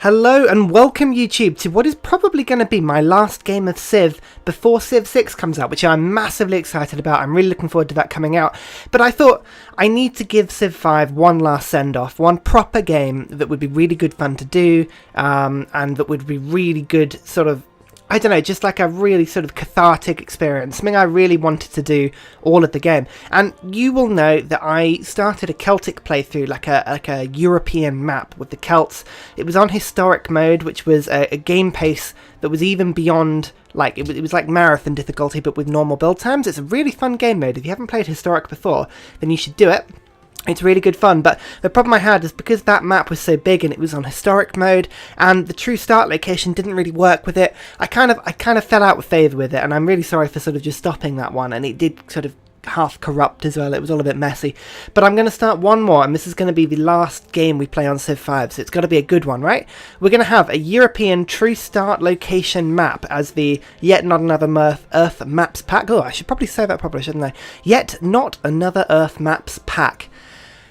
Hello and welcome YouTube to what is probably going to be my last game of Civ before Civ 6 comes out, which I'm massively excited about. I'm really looking forward to that coming out. But I thought I need to give Civ 5 one last send-off, one proper game that would be really good fun to do, and that would be really good sort of, I don't know, just like a really sort of cathartic experience, something I really wanted to do all of the game. And you will know that I started a Celtic playthrough, like a European map with the Celts. It was on historic mode, which was a game pace that was even beyond, like, it was like marathon difficulty, but with normal build times. It's a really fun game mode. If you haven't played historic before, then you should do it. It's really good fun, but the problem I had is because that map was so big and it was on historic mode, and the true start location didn't really work with it. I kind of fell out with favour with it, and I'm really sorry for sort of just stopping that one. And it did sort of half corrupt as well. It was all a bit messy. But I'm going to start one more, and this is going to be the last game we play on Civ 5, so it's got to be a good one, right? We're going to have a European true start location map as the Yet Not Another Earth Maps pack. Oh, I should probably say that properly, shouldn't I? Yet Not Another Earth Maps pack.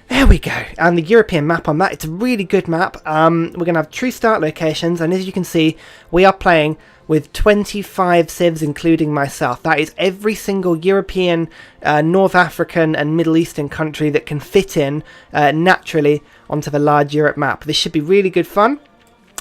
There we go, and the European map on that, it's a really good map. We're going to have true start locations, and as you can see, we are playing with 25 civs, including myself. That is every single European, North African and Middle Eastern country that can fit in naturally onto the large Europe map. This should be really good fun.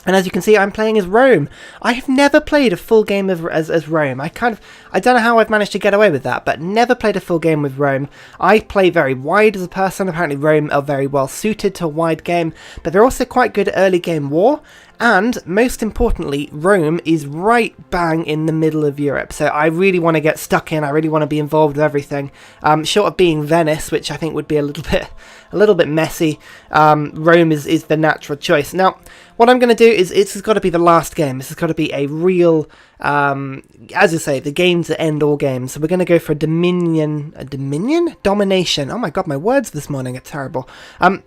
And as you can see, I'm playing as Rome. I have never played a full game as Rome. I don't know how I've managed to get away with that, but never played a full game with Rome. I play very wide as a person. Apparently Rome are very well suited to a wide game, but they're also quite good at early game war. And most importantly, Rome is right bang in the middle of Europe. So I really want to get stuck in. I really want to be involved with everything. Short of being Venice, which I think would be a little bit messy, Rome is the natural choice. Now, what I'm going to do is, this has got to be the last game. This has got to be a real, as I say, the games that end all games. So we're going to go for a domination? Oh my god, my words this morning are terrible.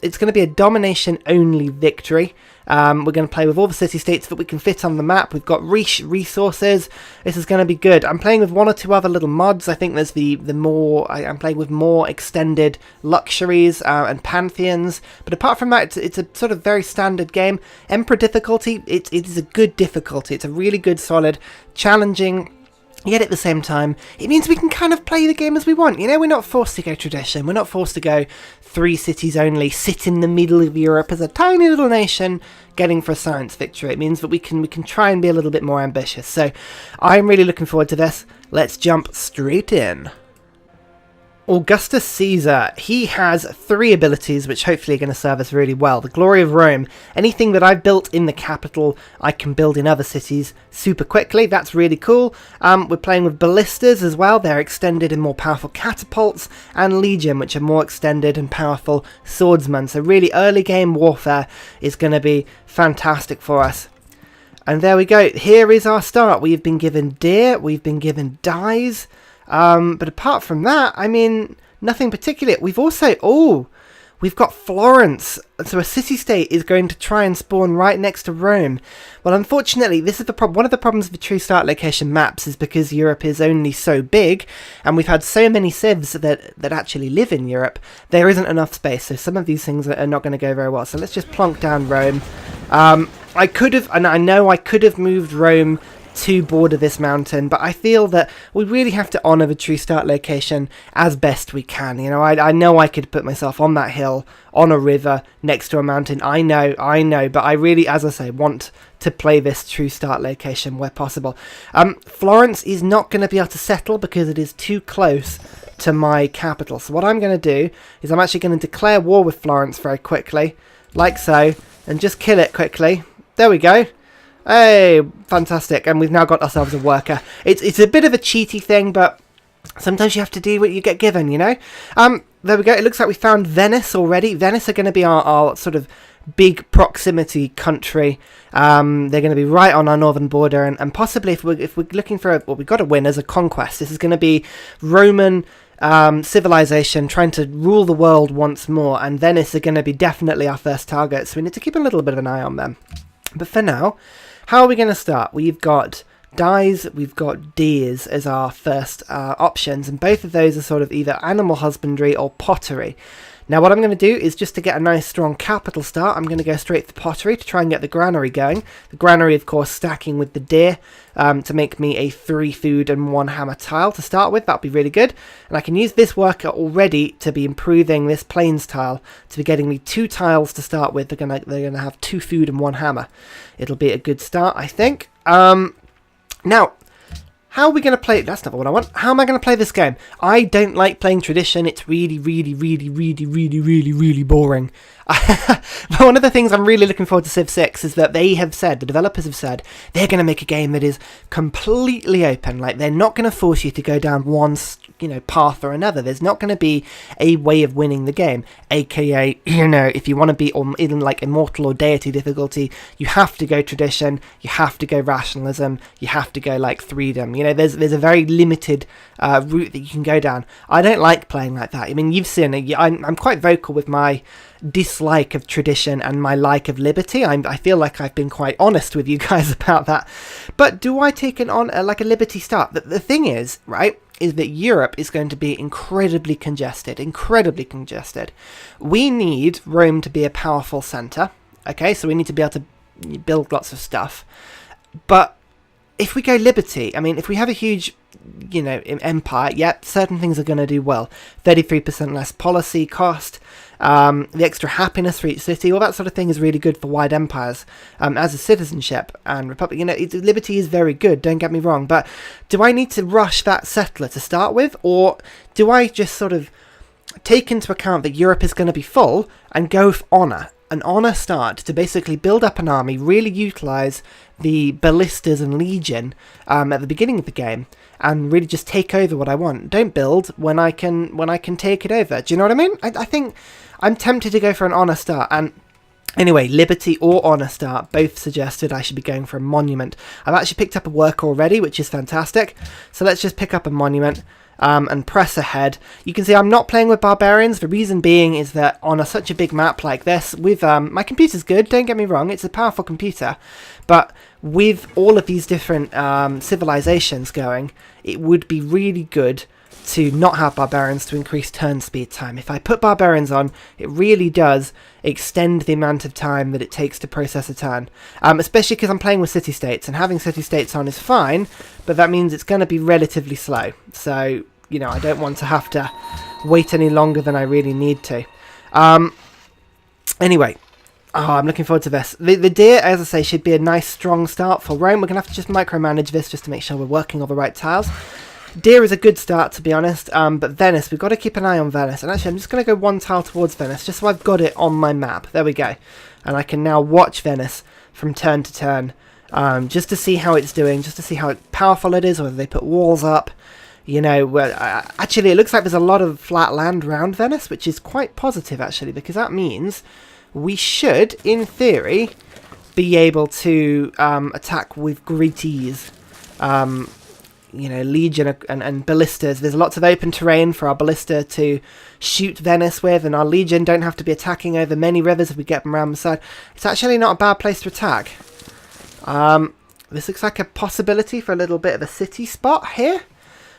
It's going to be a domination-only victory. We're going to play with all the city-states that we can fit on the map. We've got resources. This is going to be good. I'm playing with one or two other little mods. I think there's I'm playing with more extended luxuries and pantheons. But apart from that, it's a sort of very standard game. Emperor difficulty, it is a good difficulty. It's a really good, solid, challenging. Yet at the same time, it means we can kind of play the game as we want. You know, we're not forced to go tradition. We're not forced to go 3 cities only, sit in the middle of Europe as a tiny little nation getting for a science victory. It means that we can try and be a little bit more ambitious. So I'm really looking forward to this. Let's jump straight in. Augustus Caesar, he has 3 abilities which hopefully are going to serve us really well. The Glory of Rome, anything that I've built in the capital I can build in other cities super quickly. That's really cool. We're playing with ballistas as well. They're extended and more powerful catapults, and Legion, which are more extended and powerful swordsmen. So really early game warfare is going to be fantastic for us. And there we go. Here is our start. We've been given deer, we've been given dyes. But apart from that, I mean, nothing particular. We've also, we've got Florence. So a city-state is going to try and spawn right next to Rome. Well, unfortunately, this is the problem. One of the problems of the true start location maps is because Europe is only so big, and we've had so many civs that actually live in Europe, there isn't enough space. So some of these things are not going to go very well. So let's just plonk down Rome. I could have, and I know I could have moved Rome to border this mountain, but I feel that we really have to honour the true start location as best we can. You know, I know I could put myself on that hill, on a river, next to a mountain. I know, but I really, as I say, want to play this true start location where possible. Florence is not going to be able to settle because it is too close to my capital. So what I'm going to do is I'm actually going to declare war with Florence very quickly, like so, and just kill it quickly. There we go. Hey, fantastic, and we've now got ourselves a worker. It's a bit of a cheaty thing, but sometimes you have to do what you get given, you know? There we go. It looks like we found Venice already. Venice are going to be our sort of big proximity country. They're going to be right on our northern border, and possibly if we're looking for what we've got to win as a conquest, this is going to be Roman civilization trying to rule the world once more, and Venice are going to be definitely our first target, so we need to keep a little bit of an eye on them. But for now, how are we going to start? We've got dyes, we've got deers as our first options, and both of those are sort of either animal husbandry or pottery. Now what I'm going to do is, just to get a nice strong capital start, I'm going to go straight to the pottery to try and get the granary going. The granary, of course, stacking with the deer to make me a 3 food and 1 hammer tile to start with. That'll be really good. And I can use this worker already to be improving this plains tile to be getting me 2 tiles to start with. They're gonna have 2 food and 1 hammer. It'll be a good start, I think. Now, how are we going to play? That's not what I want. How am I going to play this game? I don't like playing tradition. It's really boring. But one of the things I'm really looking forward to Civ 6 is that they have said, the developers have said, they're going to make a game that is completely open. Like, they're not going to force you to go down one, path or another. There's not going to be a way of winning the game. AKA, if you want to be in like immortal or deity difficulty, you have to go tradition, you have to go rationalism, you have to go like freedom. There's a very limited route that you can go down. I don't like playing like that. I mean, you've seen it. I'm quite vocal with my dislike of tradition and my like of liberty. I feel like I've been quite honest with you guys about that. But do I take it on like a liberty start? The thing is, right, is that Europe is going to be incredibly congested. We need Rome to be a powerful centre. Okay, so we need to be able to build lots of stuff. But if we go liberty, I mean, if we have a huge, empire, yep, certain things are going to do well. 33% less policy cost, the extra happiness for each city, all that sort of thing is really good for wide empires. As a citizenship and republic, liberty is very good, don't get me wrong, but do I need to rush that settler to start with, or do I just sort of take into account that Europe is going to be full and go for honour? An honour start to basically build up an army, really utilise the ballistas and legion at the beginning of the game, and really just take over what I want. Don't build when I can take it over. Do you know what I mean? I think I'm tempted to go for an honour start. And anyway, liberty or honour start, both suggested I should be going for a monument. I've actually picked up a worker already, which is fantastic. So let's just pick up a monument. And press ahead. You can see I'm not playing with barbarians. The reason being is that on such a big map like this, with my computer's good, don't get me wrong, it's a powerful computer, but with all of these different civilizations going, it would be really good to not have barbarians to increase turn speed time. If I put barbarians on, it really does extend the amount of time that it takes to process a turn, especially because I'm playing with city-states, and having city-states on is fine, but that means it's going to be relatively slow. So, I don't want to have to wait any longer than I really need to. Anyway, I'm looking forward to this. The deer, as I say, should be a nice strong start for Rome. We're going to have to just micromanage this just to make sure we're working all the right tiles. Deer is a good start, to be honest, but Venice, we've got to keep an eye on Venice. And actually, I'm just going to go 1 tile towards Venice, just so I've got it on my map. There we go. And I can now watch Venice from turn to turn, just to see how it's doing, just to see how powerful it is, whether they put walls up. Actually, it looks like there's a lot of flat land around Venice, which is quite positive, actually, because that means we should, in theory, be able to attack with great ease. Legion and ballistas. There's lots of open terrain for our ballista to shoot Venice with, and our legion don't have to be attacking over many rivers if we get them around the side. It's actually not a bad place to attack. This looks like a possibility for a little bit of a city spot here.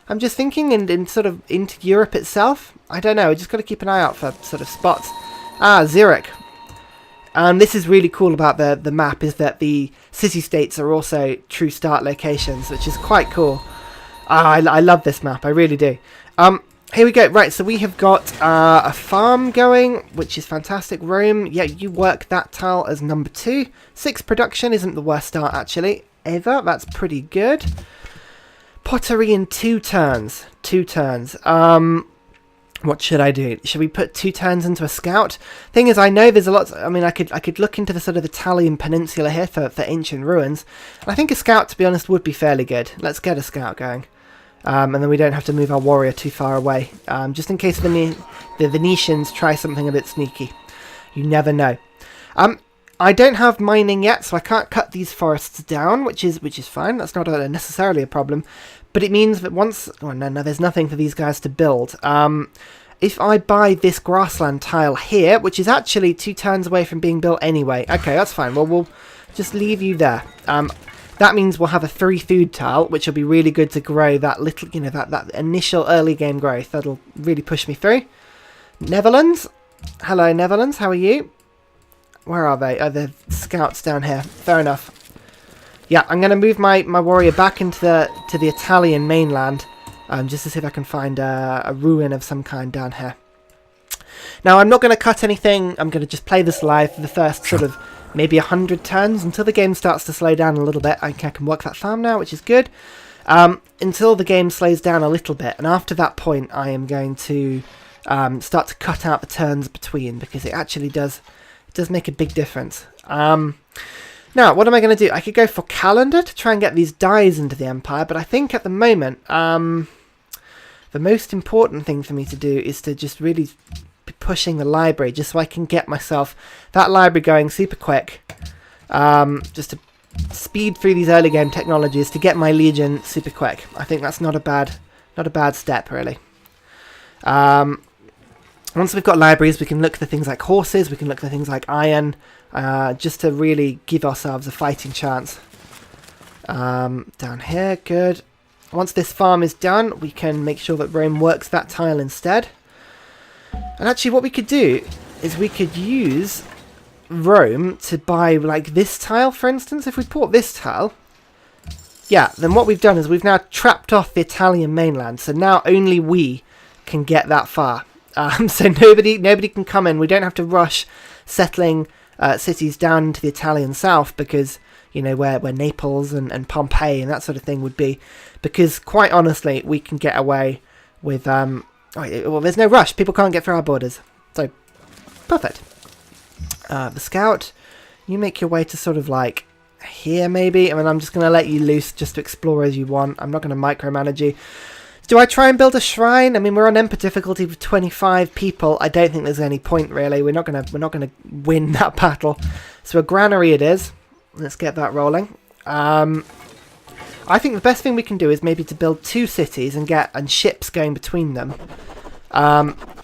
I'm just thinking in sort of into Europe itself. I don't know, we just got to keep an eye out for sort of spots. Zurich. This is really cool about the map, is that the city-states are also true start locations, which is quite cool. I love this map, I really do. Here we go. Right, so we have got a farm going, which is fantastic. Rome, yeah, you work that tile as number 2. 6 production isn't the worst start, actually, ever. That's pretty good. Pottery in 2 turns. 2 turns. What should I do? Should we put 2 turns into a scout? Thing is, I know there's a lot. I mean, I could look into the sort of Italian peninsula here for ancient ruins. And I think a scout, to be honest, would be fairly good. Let's get a scout going. And then we don't have to move our warrior too far away. Just in case the Venetians try something a bit sneaky. You never know. I don't have mining yet, so I can't cut these forests down, which is fine. That's not necessarily a problem. But it means that once... Oh, no, there's nothing for these guys to build. If I buy this grassland tile here, which is actually 2 turns away from being built anyway. Okay, that's fine. Well, we'll just leave you there. That means we'll have a 3 food tile, which will be really good to grow that little, that initial early game growth. That'll really push me through. Netherlands. Hello, Netherlands. How are you? Where are they? Oh, the scouts down here. Fair enough. Yeah, I'm going to move my warrior back into the Italian mainland, just to see if I can find a ruin of some kind down here. Now, I'm not going to cut anything. I'm going to just play this live for the first sort of maybe 100 turns until the game starts to slow down a little bit. I can work that farm now, which is good. Until the game slows down a little bit, and after that point, I am going to start to cut out the turns between, because it actually does make a big difference. Now, what am I going to do? I could go for calendar to try and get these dies into the Empire, but I think at the moment, the most important thing for me to do is to just really be pushing the library, just so I can get myself that library going super quick, just to speed through these early game technologies to get my Legion super quick. I think that's not a bad step, really. Once we've got libraries, we can look for things like horses, we can look for things like iron, just to really give ourselves a fighting chance. Down here, good. Once this farm is done, we can make sure that Rome works that tile instead. And actually what we could do is we could use Rome to buy like this tile, for instance. If we bought this tile, yeah, then what we've done is we've now trapped off the Italian mainland, so now only we can get that far. So nobody can come in. We don't have to rush settling cities down into the Italian south, because, you know, where Naples and Pompeii and that sort of thing would be. Because, quite honestly, we can get away with... well, there's no rush. People can't get through our borders. So, perfect. The scout, you make your way to sort of like here, maybe. I mean, I'm just going to let you loose just to explore as you want. I'm not going to micromanage you. Do I try and build a shrine? I mean, we're on Emperor difficulty with 25 people. I don't think there's any point, really. We're not gonna win that battle. So a granary it is. Let's get that rolling. I think the best thing we can do is maybe to build 2 cities and ships going between them.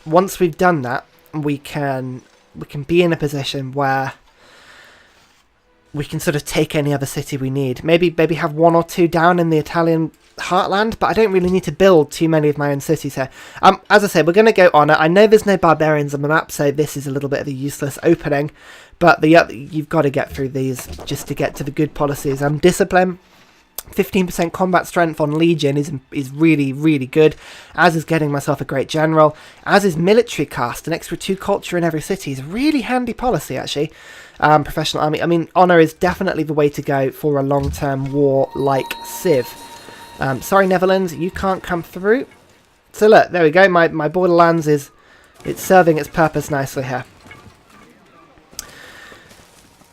Once we've done that, we can be in a position where we can sort of take any other city we need. Maybe have 1 or 2 down in the Italian heartland, but I don't really need to build too many of my own cities here. As I said, we're going to go on it. I know there's no barbarians on the map, so this is a little bit of a useless opening, but you've got to get through these just to get to the good policies. Discipline, 15% combat strength on Legion is really, really good, as is getting myself a great general, as is military cast. An extra 2 culture in every city is a really handy policy, actually. Professional army, I mean, honour is definitely the way to go for a long-term war like Civ. Sorry, Netherlands, you can't come through. So look, there we go. My borderlands it's serving its purpose nicely here.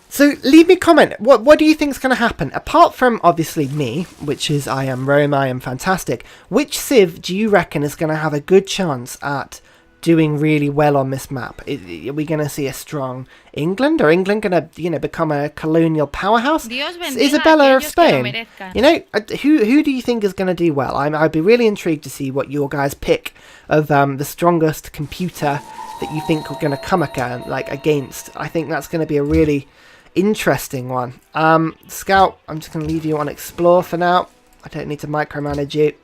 So leave me a comment. What do you think is going to happen? Apart from, obviously, me, which is I am Rome, I am fantastic. Which Civ do you reckon is going to have a good chance at doing really well on this map? Are we going to see a strong England? Or England going to, become a colonial powerhouse? Isabella of Spain. You know, who do you think is going to do well? I'd be really intrigued to see what your guys pick of the strongest computer that you think are going to come against. I think that's going to be a really interesting one. Scout, I'm just going to leave you on explore for now. I don't need to micromanage you.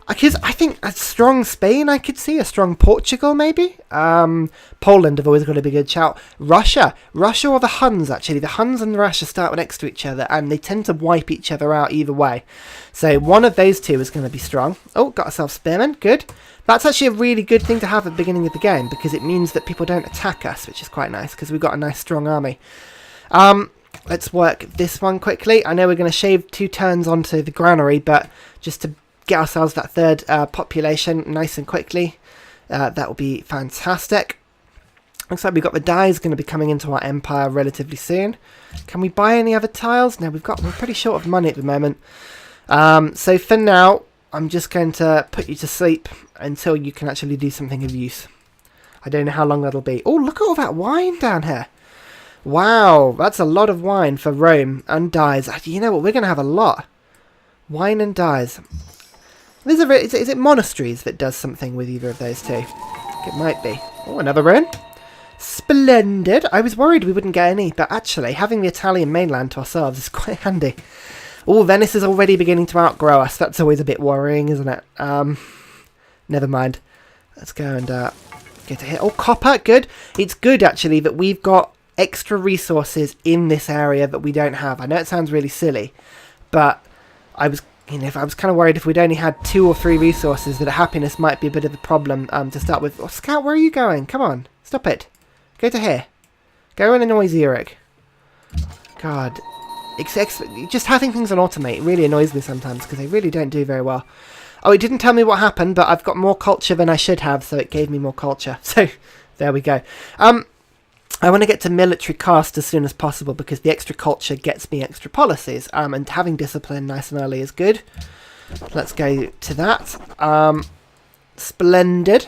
Because I think a strong Spain I could see, a strong Portugal maybe. Poland have always got to be a good shout. Russia or the Huns, actually. The Huns and Russia start next to each other, and they tend to wipe each other out either way. So one of those two is going to be strong. Oh, got ourselves spearmen, good. That's actually a really good thing to have at the beginning of the game, because it means that people don't attack us, which is quite nice, because we've got a nice strong army. Let's work this one quickly. I know we're going to shave 2 turns onto the granary, but just to get ourselves that 3rd population nice and quickly, that will be fantastic. Looks like we've got the dies going to be coming into our empire relatively soon. Can we buy any other tiles? No, we're pretty short of money at the moment. So for now, I'm just going to put you to sleep until you can actually do something of use. I don't know how long that'll be. Oh, look at all that wine down here. Wow, that's a lot of wine for Rome and dies. You know what? We're going to have a lot. Wine and dies. Is it monasteries that does something with either of those two? It might be. Oh, another ruin. Splendid. I was worried we wouldn't get any, but actually having the Italian mainland to ourselves is quite handy. Oh, Venice is already beginning to outgrow us. That's always a bit worrying, isn't it? Never mind. Let's go and Get to hit. Oh, copper, good. It's good, actually, that we've got extra resources in this area that we don't have. I know it sounds really silly, but I was, I was kind of worried if we'd only had 2 or 3 resources that happiness might be a bit of a problem to start with. Oh, Scout, where are you going? Come on, stop it. Go to here. Go and annoy Zurich. God, just having things on automate really annoys me sometimes because they really don't do very well. Oh, it didn't tell me what happened, but I've got more culture than I should have, so it gave me more culture. So, there we go. I want to get to military caste as soon as possible because the extra culture gets me extra policies. And having discipline nice and early is good. Let's go to that. Splendid.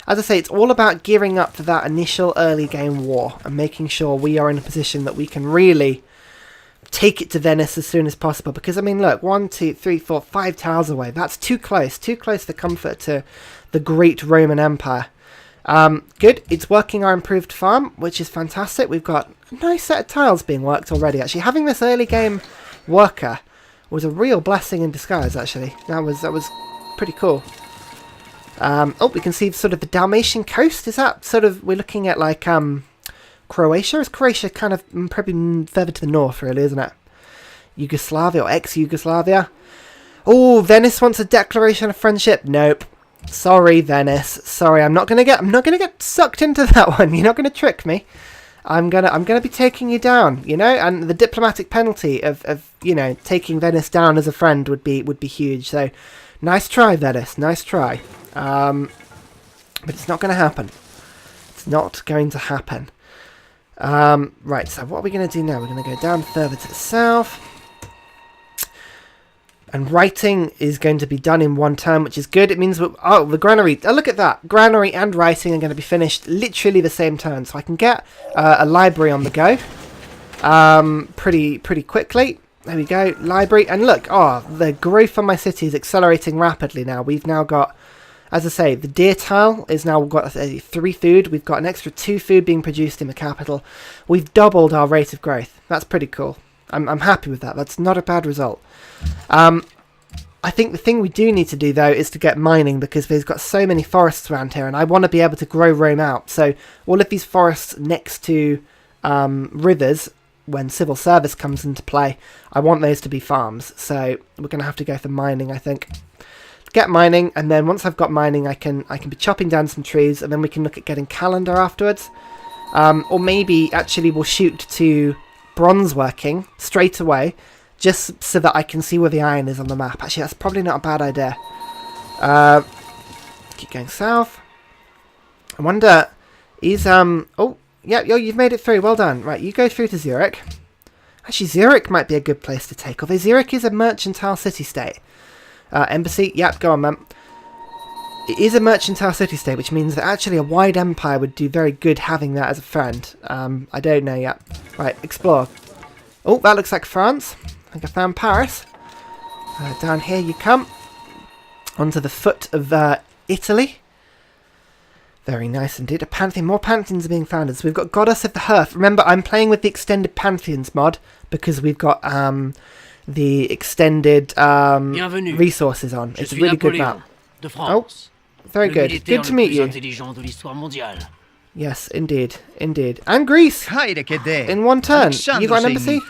As I say, it's all about gearing up for that initial early game war and making sure we are in a position that we can really take it to Venice as soon as possible. Because, I mean, look, 1, 2, 3, 4, 5 towers away. That's too close for comfort to the great Roman Empire. Good. It's working our improved farm, which is fantastic. We've got a nice set of tiles being worked already. Actually, having this early game worker was a real blessing in disguise, actually. That was pretty cool. Oh, we can see sort of the Dalmatian coast. Is that sort of, we're looking at like Croatia? Is Croatia kind of probably further to the north, really, isn't it? Yugoslavia or ex-Yugoslavia. Oh, Venice wants a declaration of friendship. Nope. Sorry, Venice. Sorry, I'm not gonna get sucked into that one. You're not gonna trick me. I'm gonna be taking you down, and the diplomatic penalty of taking Venice down as a friend would be huge. So, nice try, Venice. Nice try. But it's not gonna happen. It's not going to happen. Right. So what are we gonna do now? We're gonna go down further to the south. And writing is going to be done in 1 turn, which is good. It means, the granary. Oh, look at that. Granary and writing are going to be finished literally the same turn. So I can get a library on the go pretty quickly. There we go. Library. And look, the growth on my city is accelerating rapidly now. We've now got, as I say, the deer tile is now got 3 food. We've got an extra 2 food being produced in the capital. We've doubled our rate of growth. That's pretty cool. I'm happy with that. That's not a bad result. I think the thing we do need to do, though, is to get mining, because we've got so many forests around here, and I want to be able to grow Rome out. So all of these forests next to rivers, when civil service comes into play, I want those to be farms. So we're going to have to go for mining, I think. Get mining, and then once I've got mining, I can be chopping down some trees, and then we can look at getting calendar afterwards. Or maybe, actually, we'll shoot to bronze working straight away, just so that I can see where the iron is on the map. Actually, that's probably not a bad idea. Keep going south. I wonder, oh, yeah, you've made it through. Well done. Right, you go through to Zurich. Actually, Zurich might be a good place to take, although Zurich is a mercantile city-state. Embassy, yep, go on, man. It is a mercantile city-state, which means that actually a wide empire would do very good having that as a friend. I don't know yet. Right, explore. Oh, that looks like France. I think I found Paris. Down here you come. Onto the foot of Italy. Very nice indeed. A pantheon. More pantheons are being founded. So we've got Goddess of the Hearth. Remember, I'm playing with the extended pantheons mod because we've got the extended resources on. It's a really good map. Oh, very good. Good to meet you. Yes, indeed. Indeed. And Greece! In 1 turn. You got an embassy?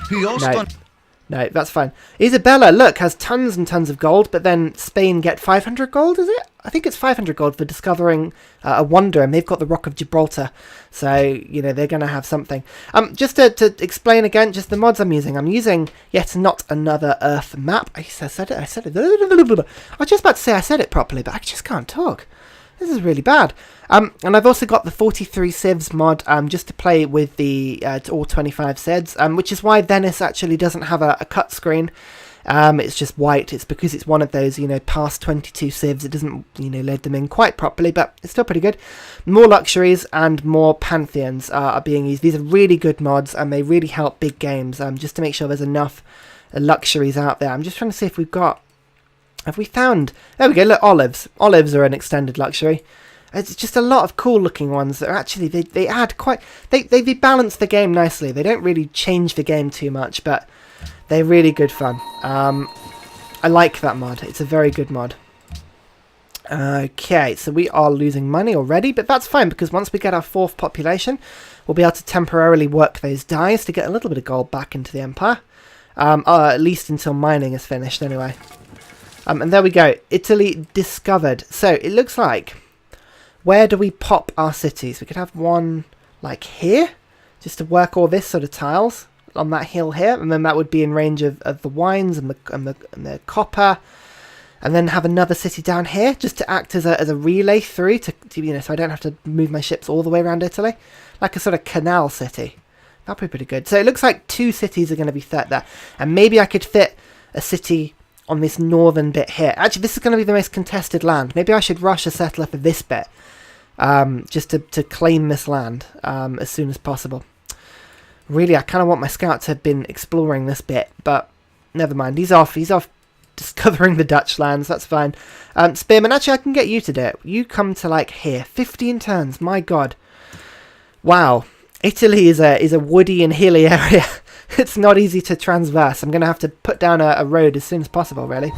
No, that's fine. Isabella, look, has tons and tons of gold, but then Spain get 500 gold, is it? I think it's 500 gold for discovering a wonder, and they've got the Rock of Gibraltar. So, they're going to have something. Just to explain again, just the mods I'm using yet not another Earth map. I said it. I was just about to say I said it properly, but I just can't talk. This is really bad. And I've also got the 43 civs mod just to play with the all 25 civs, which is why Venice actually doesn't have a cut screen. It's just white. It's because it's one of those, past 22 civs. It doesn't, load them in quite properly, but it's still pretty good. More luxuries and more pantheons are being used. These are really good mods, and they really help big games, just to make sure there's enough luxuries out there. I'm just trying to see if we've got... Have we found... There we go, look, olives. Olives are an extended luxury. It's just a lot of cool looking ones that are actually, they add quite... They balance the game nicely. They don't really change the game too much, but they're really good fun. I like that mod. It's a very good mod. Okay, so we are losing money already, but that's fine because once we get our 4th population, we'll be able to temporarily work those dies to get a little bit of gold back into the empire. At least until mining is finished anyway. And there we go, Italy discovered. So it looks like, where do we pop our cities? We could have one like here, just to work all this sort of tiles on that hill here, and then that would be in range of the wines and the copper. And then have another city down here, just to act as a relay through, to so I don't have to move my ships all the way around Italy. Like a sort of canal city. That'd be pretty good. So it looks like 2 cities are going to be set there. And maybe I could fit a city on this northern bit here. Actually, this is going to be the most contested land. Maybe I should rush a settler for this bit. Just to claim this land as soon as possible. Really, I kind of want my scout to have been exploring this bit, but never mind. He's off discovering the Dutch lands. That's fine. Spearman, actually, I can get you to do it. You come to, like, here. 15 turns. My God. Wow. Italy is a woody and hilly area. It's not easy to transverse. I'm going to have to put down a road as soon as possible, really.